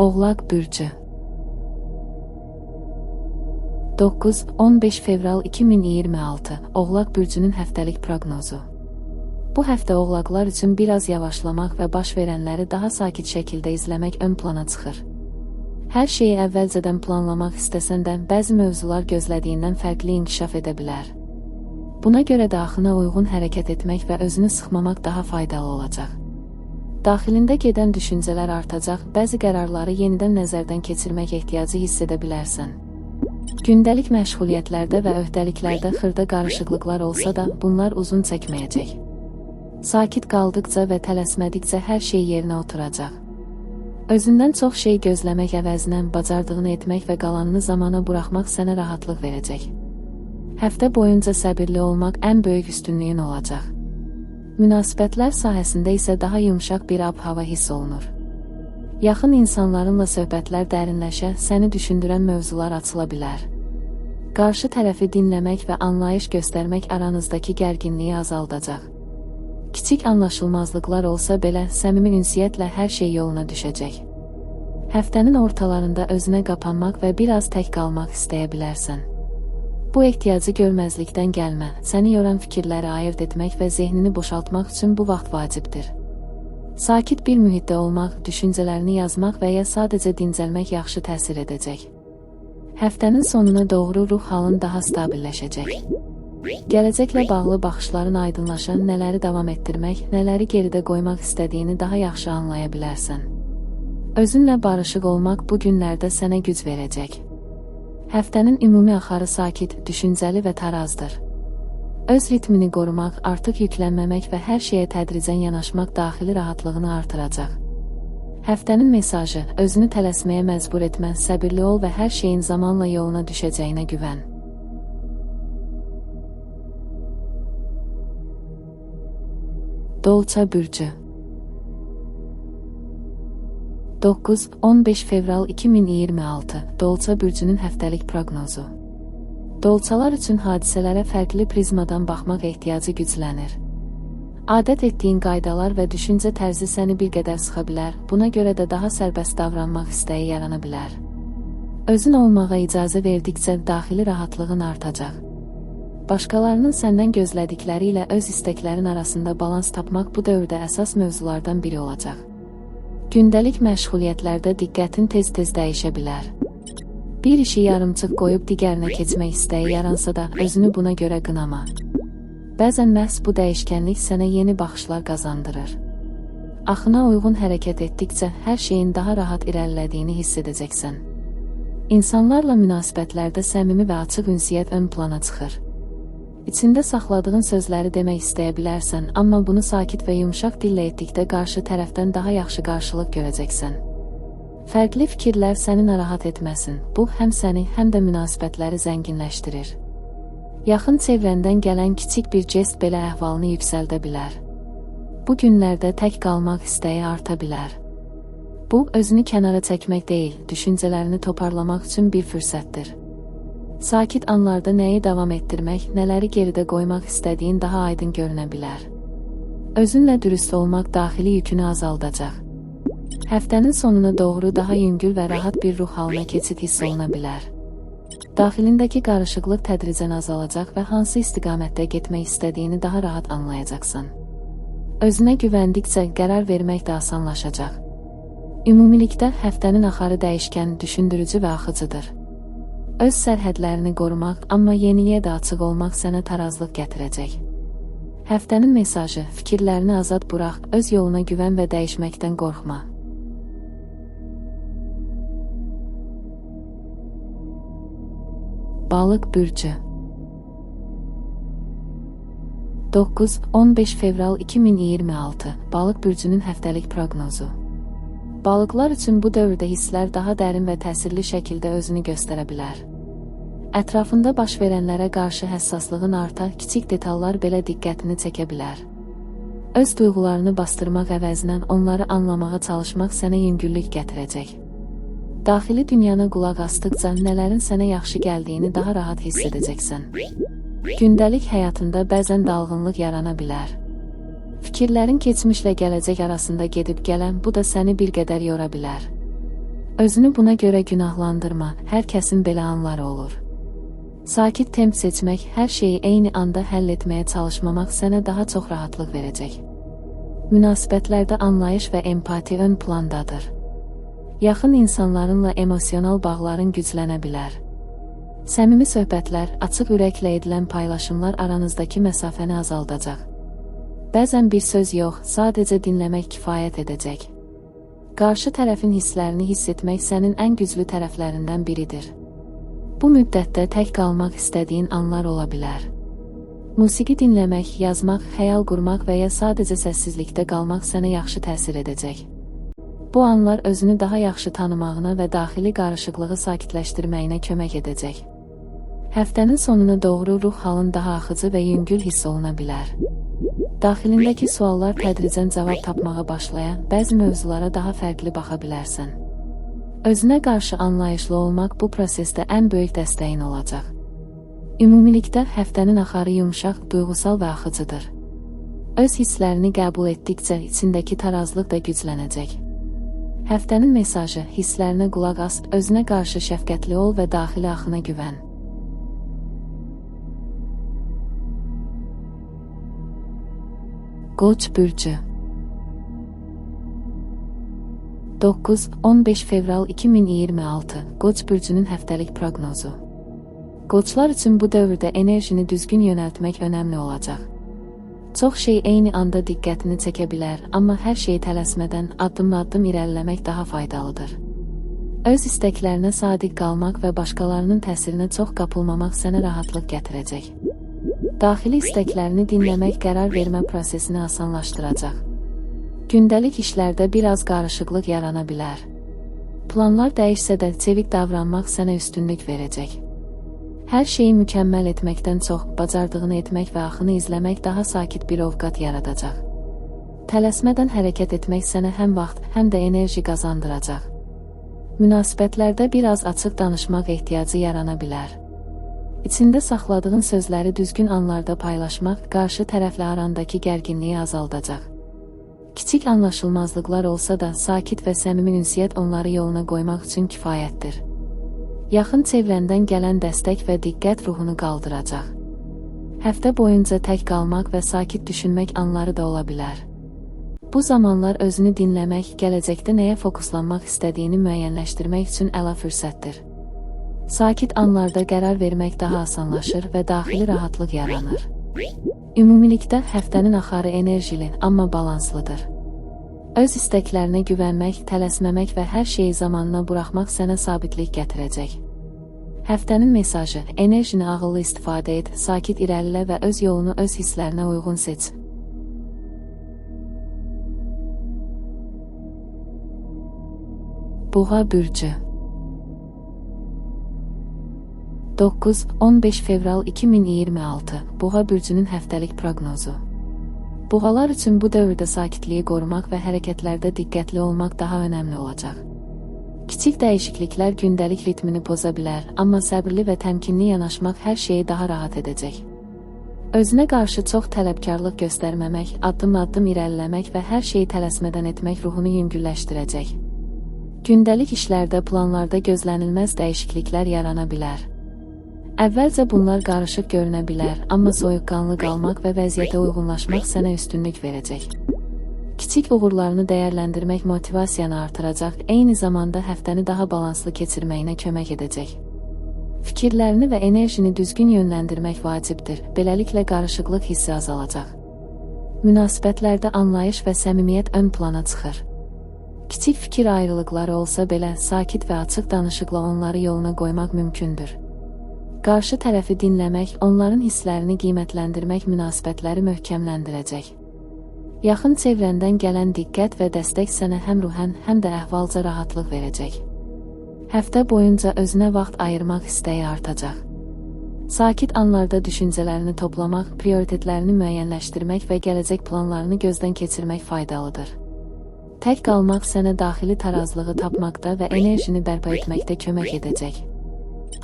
Oğlaq Bürcü 9-15 fevral 2026 Oğlaq Bürcünün həftəlik proqnozu. Bu həftə oğlaqlar üçün biraz yavaşlamaq və baş verənləri daha sakit şəkildə izləmək ön plana çıxır. Hər şeyi əvvəlcədən planlamaq istəsən də bəzi mövzular gözlədiyindən fərqli inkişaf edə bilər. Buna görə də axına uyğun hərəkət etmək və özünü sıxmamaq daha faydalı olacaq. Daxilində gedən düşüncələr artacaq, bəzi qərarları yenidən nəzərdən keçirmək ehtiyacı hiss edə bilərsən. Gündəlik məşğuliyyətlərdə və öhdəliklərdə xırda qarışıqlıqlar olsa da, bunlar uzun çəkməyəcək. Sakit qaldıqca və tələsmədikcə hər şey yerinə oturacaq. Özündən çox şey gözləmək əvəzinə bacardığını etmək və qalanını zamana buraxmaq sənə rahatlıq verəcək. Həftə boyunca səbirli olmaq ən böyük üstünlüyün olacaq. Münasibətlər sahəsində isə daha yumşaq bir ab-hava hiss olunur. Yaxın insanlarınla söhbətlər dərinləşə, səni düşündürən mövzular açıla bilər. Qarşı tərəfi dinləmək və anlayış göstərmək aranızdakı gərginliyi azaldacaq. Kiçik anlaşılmazlıqlar olsa belə, səmimi ünsiyyətlə hər şey yoluna düşəcək. Həftənin ortalarında özünə qapanmaq və biraz tək qalmaq istəyə bilərsən. Bu ehtiyacı görməzlikdən gəlmə, səni yoran fikirləri ayırt etmək və zehnini boşaltmaq üçün bu vaxt vacibdir. Sakit bir mühitdə olmaq, düşüncələrini yazmaq və ya sadəcə dincəlmək yaxşı təsir edəcək. Həftənin sonuna doğru ruh halın daha stabilləşəcək. Gələcəklə bağlı baxışların aydınlaşan, nələri davam etdirmək, nələri geridə qoymaq istədiyini daha yaxşı anlaya bilərsən. Özünlə barışıq olmaq bu günlərdə sənə güc verəcək. Həftənin ümumi axarı sakit, düşüncəli və tarazdır. Öz ritmini qorumaq, artıq yüklənməmək və hər şeyə tədricən yanaşmaq daxili rahatlığını artıracaq. Həftənin mesajı, özünü tələsməyə məcbur etmə, səbirli ol və hər şeyin zamanla yoluna düşəcəyinə güvən. Dolça Bürcü 9-15 fevral 2026 Dolça Bürcünün həftəlik proqnozu. Dolçalar üçün hadisələrə fərqli prizmadan baxmaq ehtiyacı güclənir. Adət etdiyin qaydalar və düşüncə tərzi səni bir qədər sıxa bilər, buna görə də daha sərbəst davranmaq istəyi yarana bilər. Özün olmağa icazə verdikcə daxili rahatlığın artacaq. Başqalarının səndən gözlədikləri ilə öz istəklərin arasında balans tapmaq bu dövrdə əsas mövzulardan biri olacaq. Gündəlik məşğuliyyətlərdə diqqətin tez-tez dəyişə bilər. Bir işi yarımçıq qoyub digərinə keçmək istəyi yaransa da, özünü buna görə qınama. Bəzən məhz bu dəyişkənlik sənə yeni baxışlar qazandırır. Axına uyğun hərəkət etdikcə hər şeyin daha rahat irəlilədiyini hiss edəcəksən. İnsanlarla münasibətlərdə səmimi və açıq ünsiyyət ön plana çıxır. İçində saxladığın sözləri demək istəyə bilərsən, amma bunu sakit və yumşaq dillə etdikdə qarşı tərəfdən daha yaxşı qarşılıq görəcəksən. Fərqli fikirlər səni narahat etməsin. Bu, həm səni, həm də münasibətləri zənginləşdirir. Yaxın çevrəndən gələn kiçik bir jest belə əhvalını yüksəldə bilər. Bu günlərdə tək qalmaq istəyi arta bilər. Bu, özünü kənara çəkmək deyil, düşüncələrini toparlamaq üçün bir fürsətdir. Sakit anlarda nəyi davam etdirmək, nələri geridə qoymaq istədiyin daha aydın görünə bilər. Özünlə dürüst olmaq daxili yükünü azaldacaq. Həftənin sonuna doğru daha yüngül və rahat bir ruh halına keçid hiss oluna bilər. Daxilindəki qarışıqlıq tədricən azalacaq və hansı istiqamətdə getmək istədiyini daha rahat anlayacaqsan. Özünə güvəndikcə qərar vermək də asanlaşacaq. Ümumilikdə həftənin axarı dəyişkən, düşündürücü və axıcıdır. Öz sərhədlərini qorumaq, amma yeniyə də açıq olmaq sənə tarazlıq gətirəcək. Həftənin mesajı, fikirlərini azad burax, öz yoluna güvən və dəyişməkdən qorxma. Balıq Bürcü 9-15 fevral 2026 Balıq Bürcünün həftəlik proqnozu. Balıqlar üçün bu dövrdə hisslər daha dərin və təsirli şəkildə özünü göstərə bilər. Ətrafında baş verənlərə qarşı həssaslığın arta, kiçik detallar belə diqqətini çəkə bilər. Öz duyğularını bastırmaq əvəzinə onları anlamağa çalışmaq sənə yüngüllük gətirəcək. Daxili dünyana qulaq asdıqca nələrin sənə yaxşı gəldiyini daha rahat hiss edəcəksən. Gündəlik həyatında bəzən dalğınlıq yarana bilər. Fikirlərin keçmişlə gələcək arasında gedib gələn, bu da səni bir qədər yora bilər. Özünü buna görə günahlandırma, hər kəsin belə anları olur. Sakit temp seçmək, hər şeyi eyni anda həll etməyə çalışmamaq sənə daha çox rahatlıq verəcək. Münasibətlərdə anlayış və empati ön plandadır. Yaxın insanlarınla emosional bağların güclənə bilər. Səmimi söhbətlər, açıq ürəklə edilən paylaşımlar aranızdakı məsafəni azaldacaq. Bəzən bir söz yox, sadəcə dinləmək kifayət edəcək. Qarşı tərəfin hisslərini hiss etmək sənin ən güclü tərəflərindən biridir. Bu müddətdə tək qalmaq istədiyin anlar ola bilər. Musiqi dinləmək, yazmaq, xəyal qurmaq və ya sadəcə səssizlikdə qalmaq sənə yaxşı təsir edəcək. Bu anlar özünü daha yaxşı tanımağına və daxili qarışıqlığı sakitləşdirməyinə kömək edəcək. Həftənin sonuna doğru ruh halın daha axıcı və yüngül hiss oluna bilər. Daxilindəki suallar tədricən cavab tapmağa başlayan bəzi mövzulara daha fərqli baxa bilərsən. Özünə qarşı anlayışlı olmaq bu prosesdə ən böyük dəstəyin olacaq. Ümumilikdə həftənin axarı yumşaq, duyğusal və axıcıdır. Öz hisslərini qəbul etdikcə içindəki tarazlıq da güclənəcək. Həftənin mesajı, hisslərinə qulaq as, özünə qarşı şəfqətli ol və daxili axına güvən. Qoç bürcü 9-15 fevral 2026 Qoç bürcünün həftəlik proqnozu. Qoçlar üçün bu dövrdə enerjini düzgün yönəltmək önəmli olacaq. Çox şey eyni anda diqqətini çəkə bilər, amma hər şeyi tələsmədən addım-addım irəliləmək daha faydalıdır. Öz istəklərinə sadiq qalmaq və başqalarının təsirinə çox qapılmamaq sənə rahatlıq gətirəcək. Daxili istəklərini dinləmək qərar vermə prosesini asanlaşdıracaq. Gündəlik işlərdə biraz qarışıqlıq yarana bilər. Planlar dəyişsə də çevik davranmaq sənə üstünlük verəcək. Hər şeyi mükəmməl etməkdən çox, bacardığını etmək və axını izləmək daha sakit bir ovqat yaradacaq. Tələsmədən hərəkət etmək sənə həm vaxt, həm də enerji qazandıracaq. Münasibətlərdə biraz açıq danışmaq ehtiyacı yarana bilər. İçində saxladığın sözləri düzgün anlarda paylaşmaq qarşı tərəflə arandakı gərginliyi azaldacaq. Kiçik anlaşılmazlıqlar olsa da sakit və səmimi ünsiyyət onları yoluna qoymaq üçün kifayətdir. Yaxın çevrəndən gələn dəstək və diqqət ruhunu qaldıracaq. Həftə boyunca tək qalmaq və sakit düşünmək anları da ola bilər. Bu zamanlar özünü dinləmək, gələcəkdə nəyə fokuslanmaq istədiyini müəyyənləşdirmək üçün əla fürsətdir. Sakit anlarda qərar vermək daha asanlaşır və daxili rahatlıq yaranır. Ümumilikdə həftənin axarı enerjili, amma balanslıdır. Öz istəklərinə güvənmək, tələsməmək və hər şeyi zamanına buraxmaq sənə sabitlik gətirəcək. Həftənin mesajı, enerjini ağıllı istifadə et, sakit irəlilə və öz yolunu öz hisslərinə uyğun seç. Boğa bürcü 9-15 fevral 2026 Boğa bürcünün həftəlik proqnozu. Boğalar üçün bu dövrdə sakitliyi qorumaq və hərəkətlərdə diqqətli olmaq daha önəmli olacaq. Kiçik dəyişikliklər gündəlik ritmini poza bilər, amma səbirli və təmkinli yanaşmaq hər şeyi daha rahat edəcək. Özünə qarşı çox tələbkarlıq göstərməmək, addım-addım irəliləmək və hər şeyi tələsmədən etmək ruhunu yüngülləşdirəcək. Gündəlik işlərdə, planlarda gözlənilməz dəyişikliklər yarana bilər. Əvvəlcə bunlar qarışıq görünə bilər, amma soyuqqanlı qalmaq və vəziyyətə uyğunlaşmaq sənə üstünlük verəcək. Kiçik uğurlarını dəyərləndirmək motivasiyanı artıracaq, eyni zamanda həftəni daha balanslı keçirməyinə kömək edəcək. Fikirlərini və enerjini düzgün yönləndirmək vacibdir, beləliklə qarışıqlıq hissi azalacaq. Münasibətlərdə anlayış və səmimiyyət ön plana çıxır. Kiçik fikir ayrılıqları olsa belə, sakit və açıq danışıqla onları yoluna qoymaq mümkündür. Qarşı tərəfi dinləmək, onların hisslərini qiymətləndirmək münasibətləri möhkəmləndirəcək. Yaxın çevrəndən gələn diqqət və dəstək sənə həm ruhən, həm də əhvalca rahatlıq verəcək. Həftə boyunca özünə vaxt ayırmaq istəyi artacaq. Sakit anlarda düşüncələrini toplamaq, prioritetlərini müəyyənləşdirmək və gələcək planlarını gözdən keçirmək faydalıdır. Tək qalmaq sənə daxili tarazlığı tapmaqda və enerjini bərpa etməkdə kömək edəcək.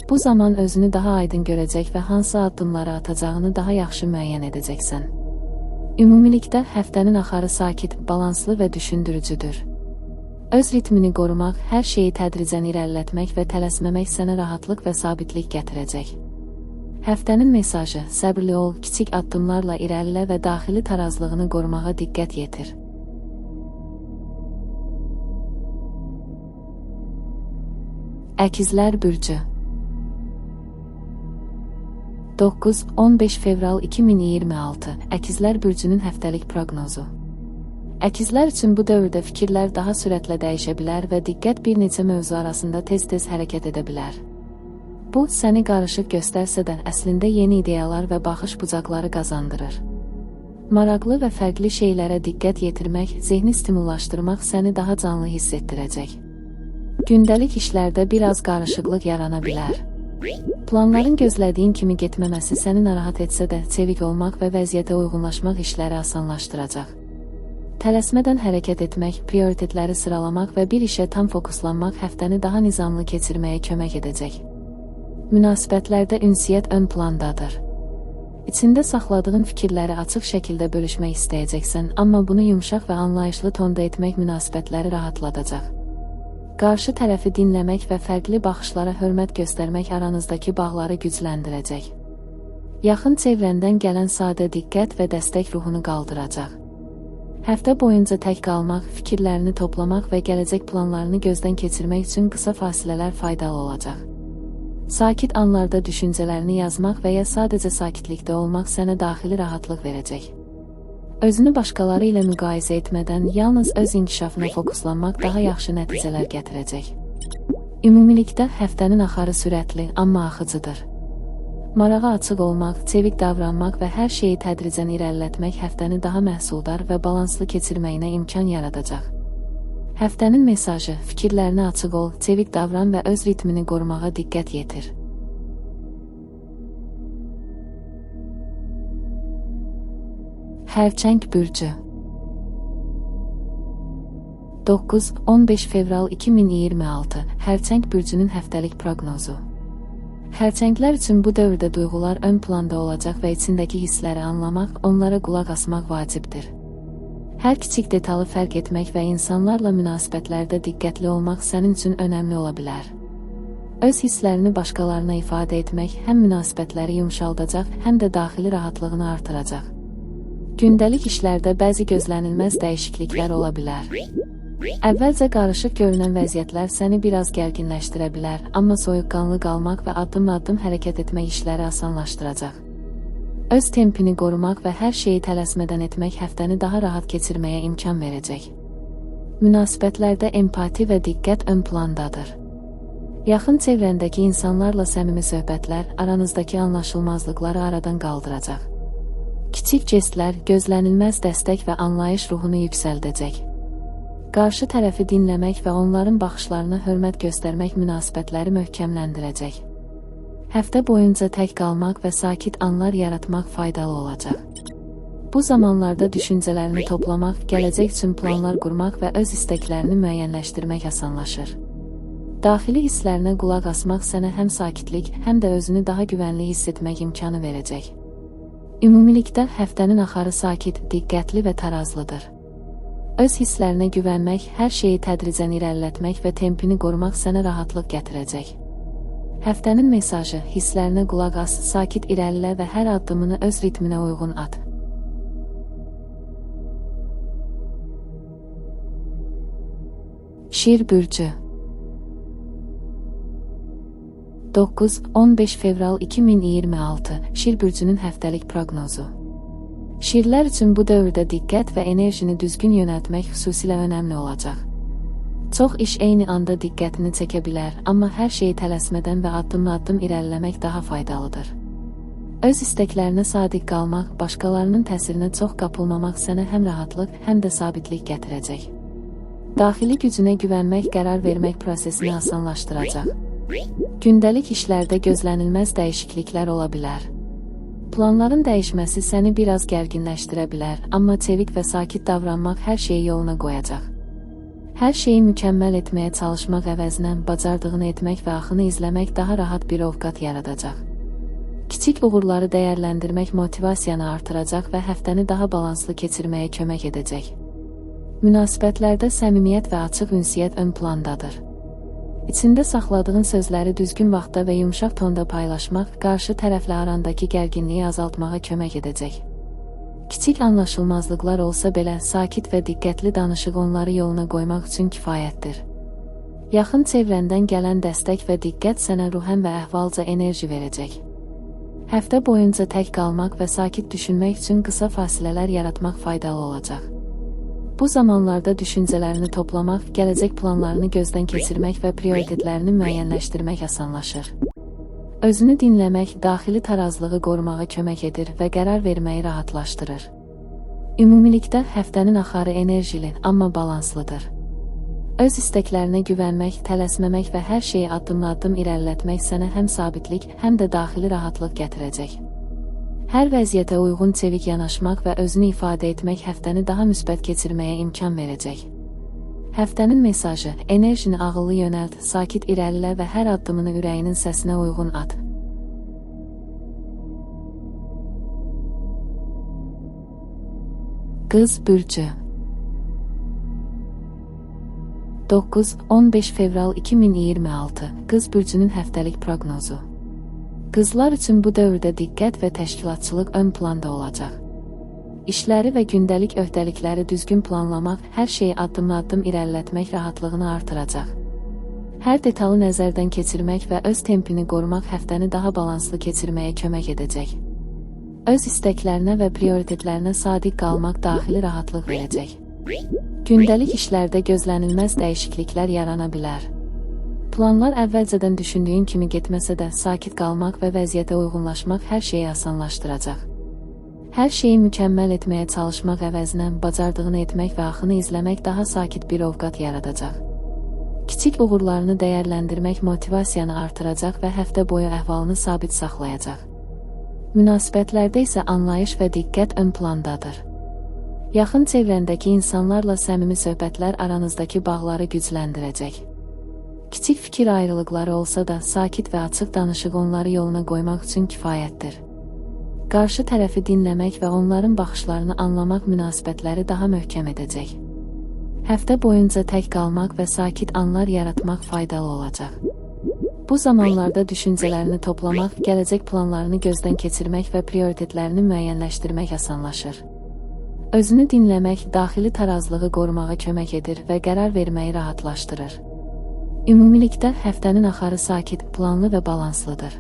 Bu zaman özünü daha aydın görəcək və hansı addımları atacağını daha yaxşı müəyyən edəcəksən. Ümumilikdə həftənin axarı sakit, balanslı və düşündürücüdür. Öz ritmini qorumaq, hər şeyi tədricən irəlilətmək və tələsməmək sənə rahatlıq və sabitlik gətirəcək. Həftənin mesajı: səbirli ol, kiçik addımlarla irəlilə və daxili tarazlığını qorumağa diqqət yetir. Əkizlər bürcü 9-15 fevral 2026 Əkizlər bürcünün həftəlik proqnozu. Əkizlər üçün bu dövrdə fikirlər daha sürətlə dəyişə bilər və diqqət bir neçə mövzu arasında tez-tez hərəkət edə bilər. Bu, səni qarışıq göstərsə də əslində yeni ideyalar və baxış bucaqları qazandırır. Maraqlı və fərqli şeylərə diqqət yetirmək, zehni stimullaşdırmaq səni daha canlı hiss etdirəcək. Gündəlik işlərdə biraz qarışıqlıq yarana bilər. Planların gözlədiyin kimi getməməsi səni narahat etsə də, çevik olmaq və vəziyyətə uyğunlaşmaq işləri asanlaşdıracaq. Tələsmədən hərəkət etmək, prioritetləri sıralamaq və bir işə tam fokuslanmaq həftəni daha nizamlı keçirməyə kömək edəcək. Münasibətlərdə ünsiyyət ön plandadır. İçində saxladığın fikirləri açıq şəkildə bölüşmək istəyəcəksən, amma bunu yumşaq və anlayışlı tonda etmək münasibətləri rahatladacaq. Qarşı tərəfi dinləmək və fərqli baxışlara hörmət göstərmək aranızdakı bağları gücləndirəcək. Yaxın çevrəndən gələn sadə diqqət və dəstək ruhunu qaldıracaq. Həftə boyunca tək qalmaq, fikirlərini toplamaq və gələcək planlarını gözdən keçirmək üçün qısa fasilələr faydalı olacaq. Sakit anlarda düşüncələrini yazmaq və ya sadəcə sakitlikdə olmaq sənə daxili rahatlıq verəcək. Özünü başqaları ilə müqayisə etmədən yalnız öz inkişafına fokuslanmaq daha yaxşı nəticələr gətirəcək. Ümumilikdə həftənin axarı sürətli, amma axıcıdır. Marağa açıq olmaq, çevik davranmaq və hər şeyi tədricən irəlilətmək həftəni daha məhsuldar və balanslı keçirməyinə imkan yaradacaq. Həftənin mesajı: fikirlərini açıq ol, çevik davran və öz ritmini qorumağa diqqət yetir. Xərçəng bürcü 9-15 fevral 2026 Xərçəng bürcünün həftəlik proqnozu. Xərçənglər üçün bu dövrdə duyğular ön planda olacaq və içindəki hissləri anlamaq, onlara qulaq asmaq vacibdir. Hər kiçik detalı fərq etmək və insanlarla münasibətlərdə diqqətli olmaq sənin üçün önəmli ola bilər. Öz hisslərini başqalarına ifadə etmək həm münasibətləri yumşaldacaq, həm də daxili rahatlığını artıracaq. Gündəlik işlərdə bəzi gözlənilməz dəyişikliklər ola bilər. Əvvəlcə qarışıq görünən vəziyyətlər səni biraz gərginləşdirə bilər, amma soyuqqanlı qalmaq və addım-addım hərəkət etmək işləri asanlaşdıracaq. Öz tempini qorumaq və hər şeyi tələsmədən etmək həftəni daha rahat keçirməyə imkan verəcək. Münasibətlərdə empati və diqqət ön plandadır. Yaxın çevrəndəki insanlarla səmimi söhbətlər aranızdakı anlaşılmazlıqları aradan qaldıracaq. Kiçik jestlər, gözlənilməz dəstək və anlayış ruhunu yüksəldəcək. Qarşı tərəfi dinləmək və onların baxışlarına hörmət göstərmək münasibətləri möhkəmləndirəcək. Həftə boyunca tək qalmaq və sakit anlar yaratmaq faydalı olacaq. Bu zamanlarda düşüncələrini toplamaq, gələcək üçün planlar qurmaq və öz istəklərini müəyyənləşdirmək asanlaşır. Daxili hisslərinə qulaq asmaq sənə həm sakitlik, həm də özünü daha güvənli hiss etmək imkanı verəcək. Ümumilikdə həftənin axarı sakit, diqqətli və tarazlıdır. Öz hisslərinə güvənmək, hər şeyi tədricən irəlilətmək və tempini qorumaq sənə rahatlıq gətirəcək. Həftənin mesajı: hisslərinə qulaq as, sakit irəlilə və hər addımını öz ritminə uyğun at. Şir bürcü 9-15 fevral 2026 Şir bürcünün həftəlik proqnozu. Şirlər üçün bu dövrdə diqqət və enerjini düzgün yönəltmək xüsusilə önəmli olacaq. Çox iş eyni anda diqqətini çəkə bilər, amma hər şeyi tələsmədən və addım-addım irəliləmək daha faydalıdır. Öz istəklərinə sadiq qalmaq, başqalarının təsirinə çox qapılmamaq sənə həm rahatlıq, həm də sabitlik gətirəcək. Daxili gücünə güvənmək qərar vermək prosesini asanlaşdıracaq. Gündəlik işlərdə gözlənilməz dəyişikliklər ola bilər. Planların dəyişməsi səni biraz gərginləşdirə bilər, amma çevik və sakit davranmaq hər şeyi yoluna qoyacaq. Hər şeyi mükəmməl etməyə çalışmaq əvəzinə bacardığını etmək və axını izləmək daha rahat bir ovqat yaradacaq. Kiçik uğurları dəyərləndirmək motivasiyanı artıracaq və həftəni daha balanslı keçirməyə kömək edəcək. Münasibətlərdə səmimiyyət və açıq ünsiyyət ön plandadır. İçində saxladığın sözləri düzgün vaxtda və yumşaq tonda paylaşmaq qarşı tərəflə arandakı gərginliyi azaltmağa kömək edəcək. Kiçik anlaşılmazlıqlar olsa belə sakit və diqqətli danışıq onları yoluna qoymaq üçün kifayətdir. Yaxın çevrəndən gələn dəstək və diqqət sənə ruhən və əhvalca enerji verəcək. Həftə boyunca tək qalmaq və sakit düşünmək üçün qısa fasilələr yaratmaq faydalı olacaq. Bu zamanlarda düşüncələrini toplamaq, gələcək planlarını gözdən keçirmək və prioritetlərini müəyyənləşdirmək asanlaşır. Özünü dinləmək daxili tarazlığı qorumağa kömək edir və qərar verməyi rahatlaşdırır. Ümumilikdə həftənin axarı enerjili, amma balanslıdır. Öz istəklərinə güvənmək, tələsməmək və hər şeyi addım-addım irəlilətmək sənə həm sabitlik, həm də daxili rahatlıq gətirəcək. Hər vəziyyətə uyğun çevik yanaşmaq və özünü ifadə etmək həftəni daha müsbət keçirməyə imkan verəcək. Həftənin mesajı: enerjini ağıllı yönəlt, sakit irəlilə və hər addımını ürəyinin səsinə uyğun at. Qız bürcü 9-15 fevral 2026 Qız bürcünün həftəlik proqnozu. Qızlar üçün bu dövrdə diqqət və təşkilatçılıq ön planda olacaq. İşləri və gündəlik öhdəlikləri düzgün planlamaq, hər şeyi addım-addım irəlilətmək rahatlığını artıracaq. Hər detalı nəzərdən keçirmək və öz tempini qorumaq həftəni daha balanslı keçirməyə kömək edəcək. Öz istəklərinə və prioritetlərinə sadiq qalmaq daxili rahatlıq verəcək. Gündəlik işlərdə gözlənilməz dəyişikliklər yarana bilər. Planlar əvvəlcədən düşündüyün kimi getməsə də sakit qalmaq və vəziyyətə uyğunlaşmaq hər şeyi asanlaşdıracaq. Hər şeyi mükəmməl etməyə çalışmaq əvəzinə bacardığını etmək və axını izləmək daha sakit bir ovqat yaradacaq. Kiçik uğurlarını dəyərləndirmək motivasiyanı artıracaq və həftə boyu əhvalını sabit saxlayacaq. Münasibətlərdə isə anlayış və diqqət ön plandadır. Yaxın çevrəndəki insanlarla səmimi söhbətlər aranızdakı bağları gücləndirəcək. Kiçik fikir ayrılıqları olsa da sakit və açıq danışıq onları yoluna qoymaq üçün kifayətdir. Qarşı tərəfi dinləmək və onların baxışlarını anlamaq münasibətləri daha möhkəm edəcək. Həftə boyunca tək qalmaq və sakit anlar yaratmaq faydalı olacaq. Bu zamanlarda düşüncələrini toplamaq, gələcək planlarını gözdən keçirmək və prioritetlərini müəyyənləşdirmək asanlaşır. Özünü dinləmək daxili tarazlığı qorumağa kömək edir və qərar verməyi rahatlaşdırır. Ümumilikdə həftənin axarı sakit, planlı və balanslıdır.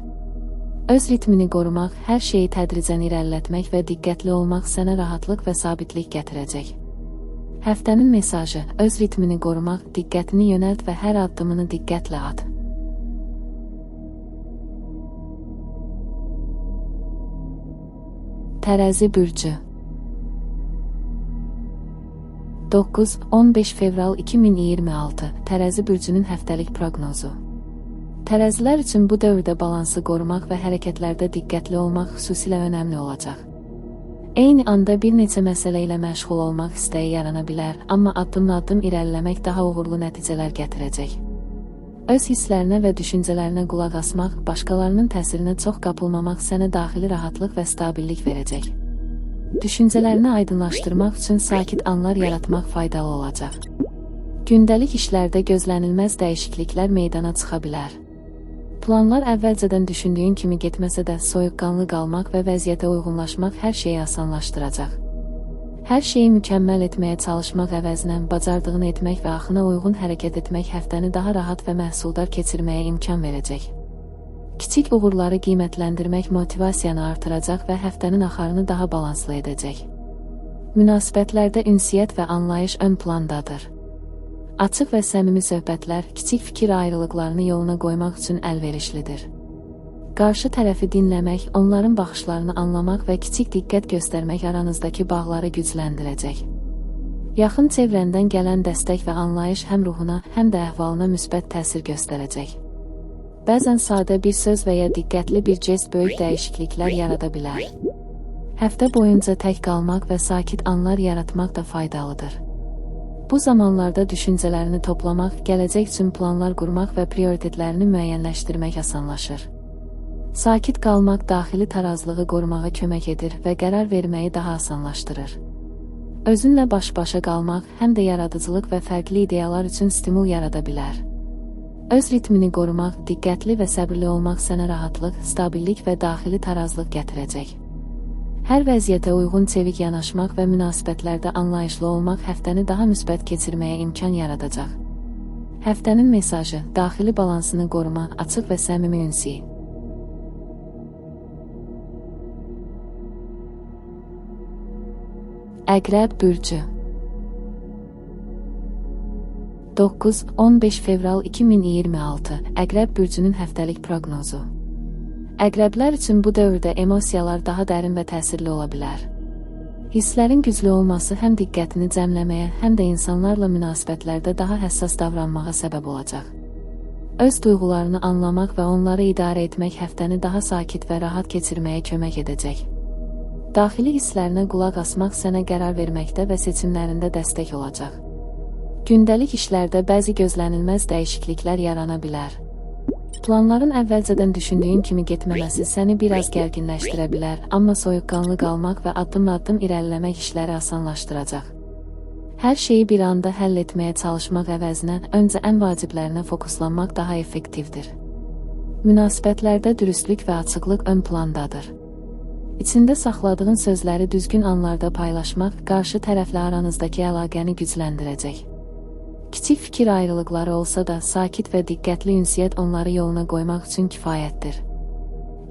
Öz ritmini qorumaq, hər şeyi tədricən irəlilətmək və diqqətli olmaq sənə rahatlıq və sabitlik gətirəcək. Həftənin mesajı: öz ritmini qorumaq, diqqətini yönəlt və hər addımını diqqətlə at. Tərəzi bürcü 9-15 fevral 2026 Tərəzi bürcünün həftəlik proqnozu. Tərəzilər üçün bu dövrdə balansı qorumaq və hərəkətlərdə diqqətli olmaq xüsusilə önəmli olacaq. Eyni anda bir neçə məsələ ilə məşğul olmaq istəyi yarana bilər, amma addım-addım irəliləmək daha uğurlu nəticələr gətirəcək. Öz hisslərinə və düşüncələrinə qulaq asmaq, başqalarının təsirinə çox qapılmamaq sənə daxili rahatlıq və stabillik verəcək. Düşüncələrini aydınlaşdırmaq üçün sakit anlar yaratmaq faydalı olacaq. Gündəlik işlərdə gözlənilməz dəyişikliklər meydana çıxa bilər. Planlar əvvəlcədən düşündüyün kimi getməsə də soyuqqanlı qalmaq və vəziyyətə uyğunlaşmaq hər şeyi asanlaşdıracaq. Hər şeyi mükəmməl etməyə çalışmaq əvəzinə bacardığını etmək və axına uyğun hərəkət etmək həftəni daha rahat və məhsuldar keçirməyə imkan verəcək. Kiçik uğurları qiymətləndirmək motivasiyanı artıracaq və həftənin axarını daha balanslı edəcək. Münasibətlərdə ünsiyyət və anlayış ön plandadır. Açıq və səmimi söhbətlər kiçik fikir ayrılıqlarını yoluna qoymaq üçün əlverişlidir. Qarşı tərəfi dinləmək, onların baxışlarını anlamaq və kiçik diqqət göstərmək aranızdakı bağları gücləndirəcək. Yaxın çevrəndən gələn dəstək və anlayış həm ruhuna, həm də əhvalına müsbət təsir göstərəcək. Bəzən sadə bir söz və ya diqqətli bir jest böyük dəyişikliklər yarada bilər. Həftə boyunca tək qalmaq və sakit anlar yaratmaq da faydalıdır. Bu zamanlarda düşüncələrini toplamaq, gələcək üçün planlar qurmaq və prioritetlərini müəyyənləşdirmək asanlaşır. Sakit qalmaq daxili tarazlığı qorumağa kömək edir və qərar verməyi daha asanlaşdırır. Özünlə baş-başa qalmaq həm də yaradıcılıq və fərqli ideyalar üçün stimul yarada bilər. Öz ritmini qorumaq, diqqətli və səbirli olmaq sənə rahatlıq, stabillik və daxili tarazlıq gətirəcək. Hər vəziyyətə uyğun çevik yanaşmaq və münasibətlərdə anlayışlı olmaq həftəni daha müsbət keçirməyə imkan yaradacaq. Həftənin mesajı: daxili balansını qoruma, açıq və səmimi ünsiy. Əqrəb bürcü 9-15 fevral 2026 Əqrəb bürcünün həftəlik proqnozu. Əqrəblər üçün bu dövrdə emosiyalar daha dərin və təsirli ola bilər. Hisslərin güclü olması həm diqqətini cəmləməyə, həm də insanlarla münasibətlərdə daha həssas davranmağa səbəb olacaq. Öz duyğularını anlamaq və onları idarə etmək həftəni daha sakit və rahat keçirməyə kömək edəcək. Daxili hisslərinə qulaq asmaq sənə qərar verməkdə və seçimlərində dəstək olacaq. Gündəlik işlərdə bəzi gözlənilməz dəyişikliklər yarana bilər. Planların əvvəlcədən düşündüyün kimi getməməsi səni biraz gərginləşdirə bilər, amma soyuqqanlı qalmaq və addım-addım irəliləmək işləri asanlaşdıracaq. Hər şeyi bir anda həll etməyə çalışmaq əvəzinə öncə ən vaciblərinə fokuslanmaq daha effektivdir. Münasibətlərdə dürüstlük və açıqlıq ön plandadır. İçində saxladığın sözləri düzgün anlarda paylaşmaq qarşı tərəflə aranızdakı əlaqəni gücləndirəcək. Kiçik fikir ayrılıqları olsa da, sakit və diqqətli ünsiyyət onları yoluna qoymaq üçün kifayətdir.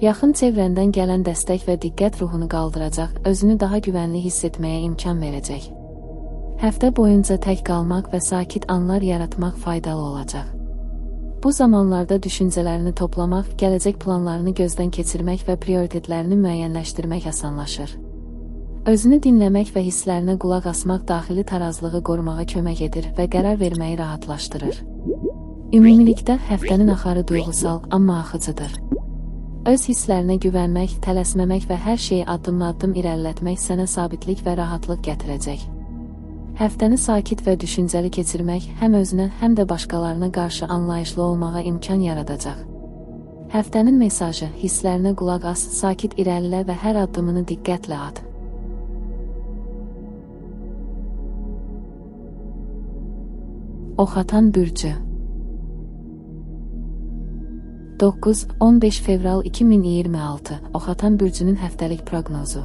Yaxın çevrəndən gələn dəstək və diqqət ruhunu qaldıracaq, özünü daha güvənli hiss etməyə imkan verəcək. Həftə boyunca tək qalmaq və sakit anlar yaratmaq faydalı olacaq. Bu zamanlarda düşüncələrini toplamaq, gələcək planlarını gözdən keçirmək və prioritetlərini müəyyənləşdirmək asanlaşır. Özünü dinləmək və hisslərinə qulaq asmaq daxili tarazlığı qorumağa kömək edir və qərar verməyi rahatlaşdırır. Ümumilikdə həftənin axarı duyğusal, amma axıcıdır. Öz hisslərinə güvənmək, tələsməmək və hər şeyi addım-addım irəlilətmək sənə sabitlik və rahatlıq gətirəcək. Həftəni sakit və düşüncəli keçirmək həm özünə, həm də başqalarına qarşı anlayışlı olmağa imkan yaradacaq. Həftənin mesajı: hisslərinə qulaq as, sakit irəlilə və hər addımını diqqətlə at. Oxatan bürcü 9-15 fevral 2026 Oxatan bürcünün həftəlik proqnozu.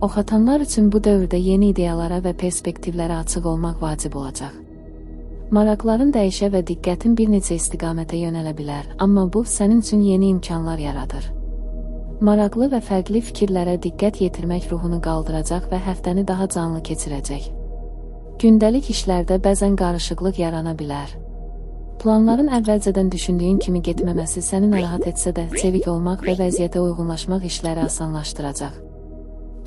Oxatanlar üçün bu dövrdə yeni ideyalara və perspektivlərə açıq olmaq vacib olacaq. Maraqların dəyişə və diqqətin bir neçə istiqamətə yönələ bilər, amma bu sənin üçün yeni imkanlar yaradır. Maraqlı və fərqli fikirlərə diqqət yetirmək ruhunu qaldıracaq və həftəni daha canlı keçirəcək. Gündəlik işlərdə bəzən qarışıqlıq yarana bilər. Planların əvvəlcədən düşündüyün kimi getməməsi səni narahat etsə də, çevik olmaq və vəziyyətə uyğunlaşmaq işləri asanlaşdıracaq.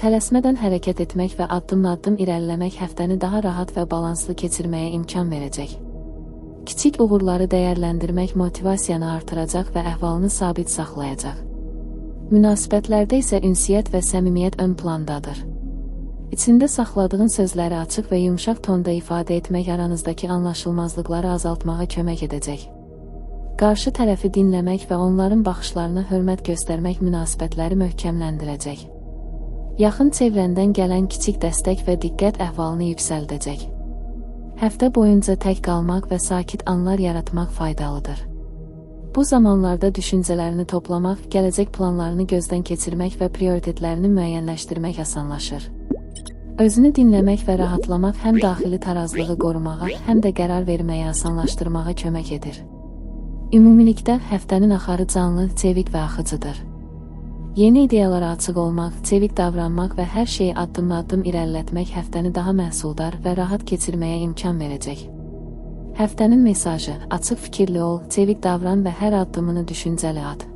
Tələsmədən hərəkət etmək və addım-addım irəliləmək həftəni daha rahat və balanslı keçirməyə imkan verəcək. Kiçik uğurları dəyərləndirmək motivasiyanı artıracaq və əhvalını sabit saxlayacaq. Münasibətlərdə isə ünsiyyət və səmimiyyət ön plandadır. İçində saxladığın sözləri açıq və yumşaq tonda ifadə etmək aranızdakı anlaşılmazlıqları azaltmağa kömək edəcək. Qarşı tərəfi dinləmək və onların baxışlarına hörmət göstərmək münasibətləri möhkəmləndirəcək. Yaxın çevrəndən gələn kiçik dəstək və diqqət əhvalını yüksəldəcək. Həftə boyunca tək qalmaq və sakit anlar yaratmaq faydalıdır. Bu zamanlarda düşüncələrini toplamaq, gələcək planlarını gözdən keçirmək və prioritetlərini müəyyənləşdirmək asanlaşır. Özünü dinləmək və rahatlamaq həm daxili tarazlığı qorumağa, həm də qərar verməyə asanlaşdırmağa kömək edir. Ümumilikdə həftənin axarı canlı, çevik və axıcıdır. Yeni ideyalara açıq olmaq, çevik davranmaq və hər şeyi addım-addım irəlilətmək həftəni daha məhsuldar və rahat keçirməyə imkan verəcək. Həftənin mesajı: açıq fikirli ol, çevik davran və hər addımını düşüncəli at.